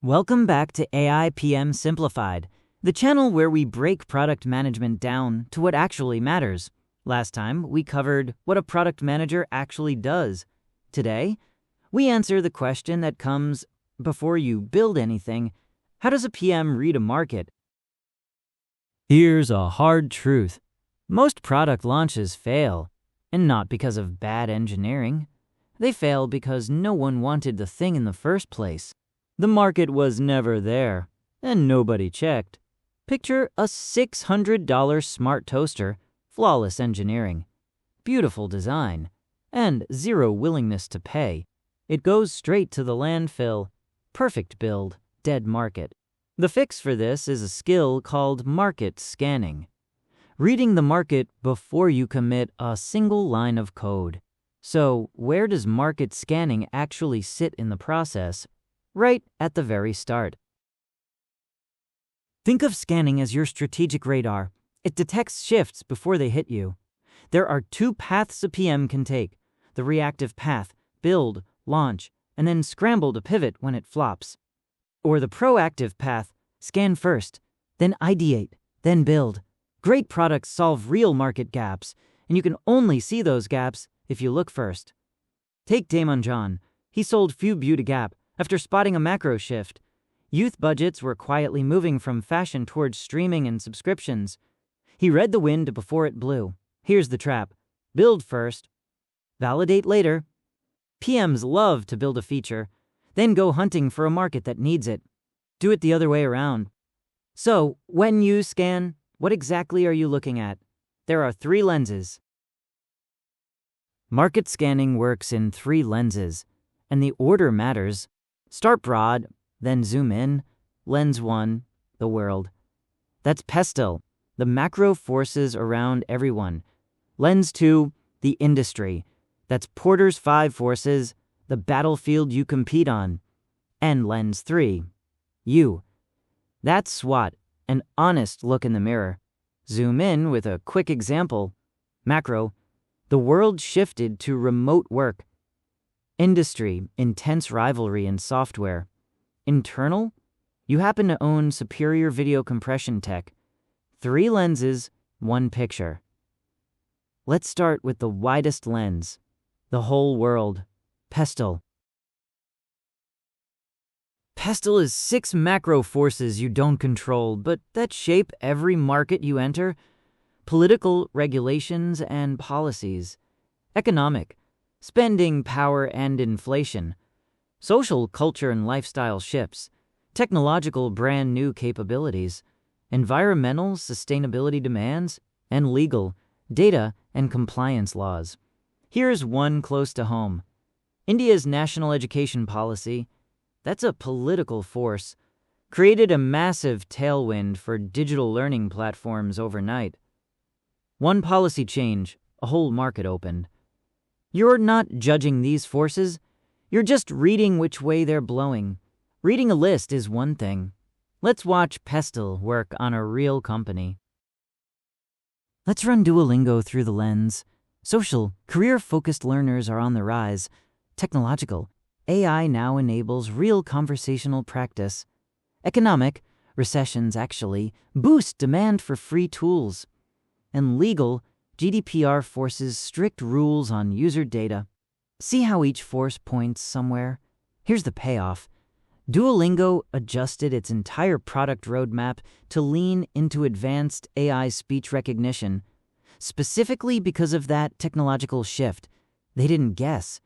Welcome back to AI PM Simplified, the channel where we break product management down to what actually matters. Last time, we covered what a product manager actually does. Today, we answer the question that comes before you build anything: how does a PM read a market? Here's a hard truth. Most product launches fail, and not because of bad engineering. They fail because no one wanted the thing in the first place. The market was never there, and nobody checked. Picture a $600 smart toaster, flawless engineering, beautiful design, and zero willingness to pay. It goes straight to the landfill. Perfect build, dead market. The fix for this is a skill called market scanning. Reading the market before you commit a single line of code. So, where does market scanning actually sit in the process? Right at the very start. Think of scanning as your strategic radar. It detects shifts before they hit you. There are two paths a PM can take: the reactive path, build, launch, and then scramble to pivot when it flops. Or the proactive path, scan first, then ideate, then build. Great products solve real market gaps, and you can only see those gaps if you look first. Take Damon John. He sold Fubu to Gap after spotting a macro shift. Youth budgets were quietly moving from fashion towards streaming and subscriptions. He read the wind before it blew. Here's the trap: build first, validate later. PMs love to build a feature, then go hunting for a market that needs it. Do it the other way around. So, when you scan, what exactly are you looking at? There are three lenses. Market scanning works in three lenses, and the order matters. Start broad, then zoom in. Lens 1, the world. That's PESTEL, the macro forces around everyone. Lens 2, the industry. That's Porter's 5 forces, the battlefield you compete on. And Lens 3, you. That's SWOT, an honest look in the mirror. Zoom in with a quick example. Macro, the world shifted to remote work. Industry, intense rivalry in software. Internal, you happen to own superior video compression tech. 3 lenses, 1 picture. Let's start with the widest lens, the whole world. PESTEL. PESTEL is 6 macro forces you don't control, but that shape every market you enter. Political, regulations, and policies. Economic, spending, power, and inflation. Social, culture, and lifestyle shifts. Technological, brand new capabilities. Environmental, sustainability demands. And legal, data, and compliance laws. Here's one close to home. India's national education policy. That's a political force. Created a massive tailwind for digital learning platforms overnight. One policy change, a whole market opened. You're not judging these forces. You're just reading which way they're blowing. Reading a list is one thing. Let's watch PESTEL work on a real company. Let's run Duolingo through the lens. Social, career-focused learners are on the rise. Technological, AI now enables real conversational practice. Economic, recessions actually boost demand for free tools. And legal, GDPR forces strict rules on user data. See how each force points somewhere? Here's the payoff. Duolingo adjusted its entire product roadmap to lean into advanced AI speech recognition. Specifically because of that technological shift. They didn't guess.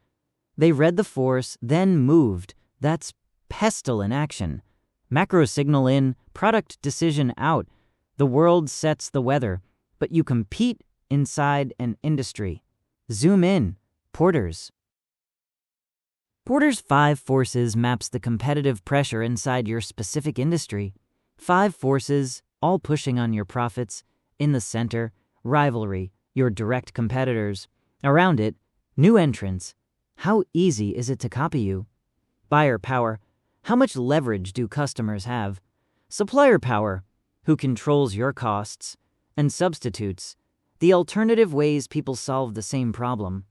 They read the force, then moved. That's PESTEL in action. Macro signal in, product decision out. The world sets the weather, but you compete inside an industry. Zoom in. Porter's 5 forces maps the competitive pressure inside your specific industry. 5 forces, all pushing on your profits. In the center, rivalry, your direct competitors. Around it, new entrants. How easy is it to copy you? Buyer power, how much leverage do customers have? Supplier power, who controls your costs? And substitutes, the alternative ways people solve the same problem.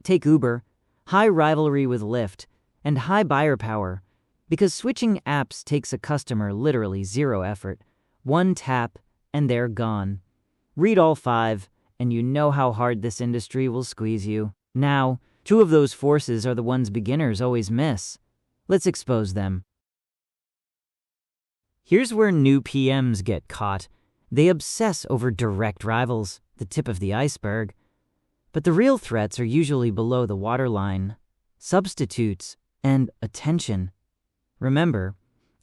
Take Uber, high rivalry with Lyft, and high buyer power. Because switching apps takes a customer literally zero effort. One tap, and they're gone. Read all 5, and you know how hard this industry will squeeze you. Now, 2 of those forces are the ones beginners always miss. Let's expose them. Here's where new PMs get caught. They obsess over direct rivals, the tip of the iceberg. But the real threats are usually below the waterline. Substitutes and attention. Remember,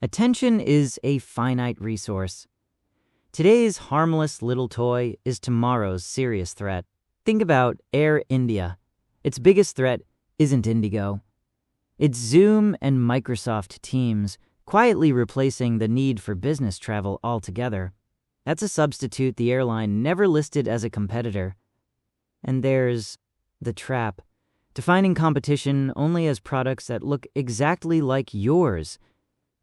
attention is a finite resource. Today's harmless little toy is tomorrow's serious threat. Think about Air India. Its biggest threat isn't Indigo. It's Zoom and Microsoft Teams, quietly replacing the need for business travel altogether. That's a substitute the airline never listed as a competitor. And there's the trap. Defining competition only as products that look exactly like yours.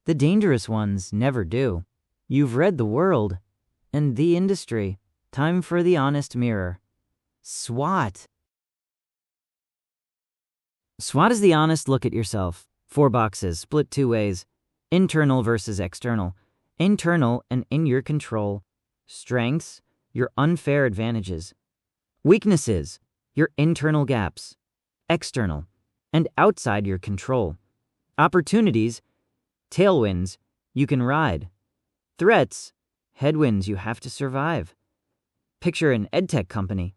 The dangerous ones never do. You've read the world and the industry. Time for the honest mirror. SWOT. SWOT is the honest look at yourself. 4 boxes, split 2 ways. Internal versus external. Internal and in your control. Strengths, your unfair advantages. Weaknesses, your internal gaps. External and outside your control. Opportunities, tailwinds you can ride. Threats, headwinds you have to survive. Picture an edtech company.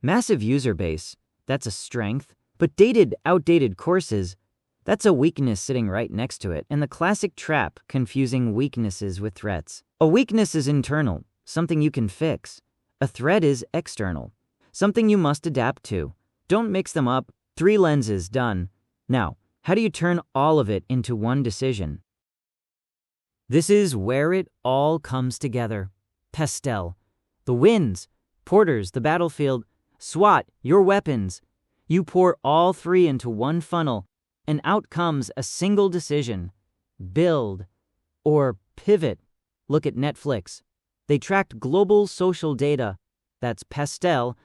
Massive user base, that's a strength. But outdated courses, that's a weakness sitting right next to it. And the classic trap, confusing weaknesses with threats. A weakness is internal, something you can fix. A threat is external, something you must adapt to. Don't mix them up. 3 lenses, done. Now, how do you turn all of it into one decision? This is where it all comes together. PESTEL, the winds. Porters, the battlefield. SWOT, your weapons. You pour all 3 into one funnel, and out comes a single decision. Build or pivot. Look at Netflix. They tracked global social data, that's PESTEL,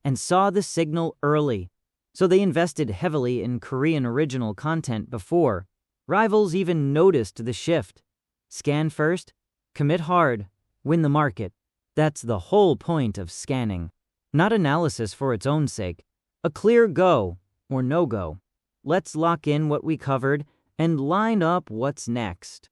and saw the signal early. So they invested heavily in Korean original content before rivals even noticed the shift. Scan first, commit hard, win the market. That's the whole point of scanning. Not analysis for its own sake. A clear go or no go. Let's lock in what we covered and line up what's next.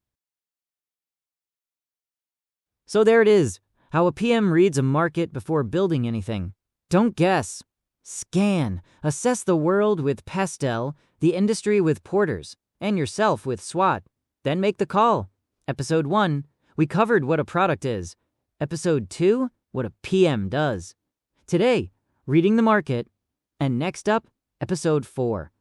So there it is, how a PM reads a market before building anything. Don't guess. Scan. Assess the world with PESTEL, the industry with Porters, and yourself with SWOT. Then make the call. Episode 1, we covered what a product is. Episode 2, what a PM does. Today, reading the market. And next up, Episode 4,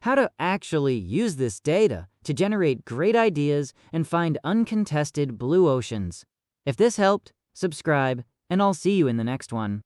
how to actually use this data to generate great ideas and find uncontested blue oceans. If this helped, subscribe, and I'll see you in the next one.